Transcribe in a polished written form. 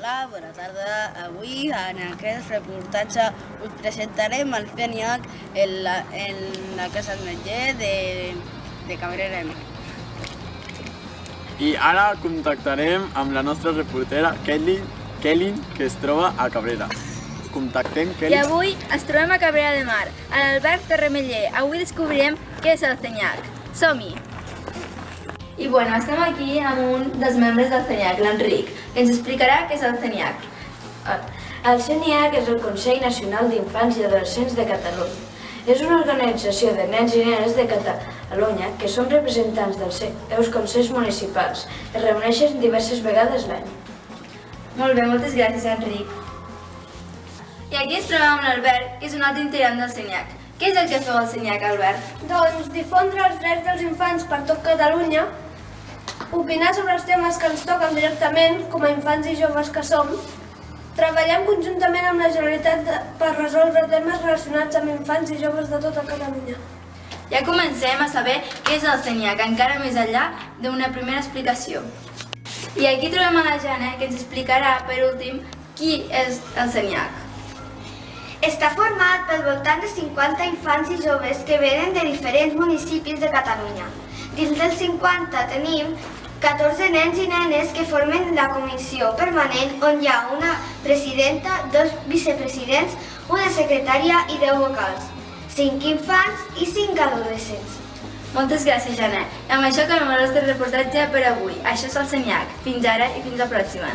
Hola, bona tarda. Avui en aquest reportatge us presentarem el CENIAC en la Casa Ametller de Cabrera de Mar. I ara contactarem amb la nostra reportera Kelly, que es troba a Cabrera. Contactem Kelly. I avui ens trobem a Cabrera de Mar, a l'Alberg Terrameller. Avui descobrirem què és el CENIAC. Som-hi! I bueno, estem aquí amb un dels membres del CENIAC, l'Enric, que ens explicarà què és el CENIAC. El CENIAC és el Consell Nacional d'Infants i Adolescents de Catalunya. És una organització de nens i nenes de Catalunya que són representants dels seus consells municipals. Es reuneixen diverses vegades l'any. Molt bé, moltes gràcies, Enric. I aquí ens trobem amb l'Albert, que és un altre integrant del CENIAC. Què és el que feu al CENIAC, Albert? Doncs difondre els drets dels infants per tot Catalunya, opinar sobre els temes que ens toquen directament, com a infants i joves que som, treballem conjuntament amb la Generalitat per resoldre temes relacionats amb infants i joves de tota Catalunya. Ja comencem a saber què és el CENIAC, encara més enllà d'una primera explicació. I aquí trobem a la Jana, que ens explicarà, per últim, qui és el CENIAC. Està format pel voltant de 50 infants i joves que venen de diferents municipis de Catalunya. Dins dels 50 tenim 14 nens i nenes que formen la comissió permanent, on hi ha una presidenta, 2 vicepresidents, una secretària i 10 vocals, 5 infants i 5 adolescents. Moltes gràcies, Jana. I amb això acabem el nostre reportatge per avui. Això és el CENIAC. Fins ara i fins la pròxima.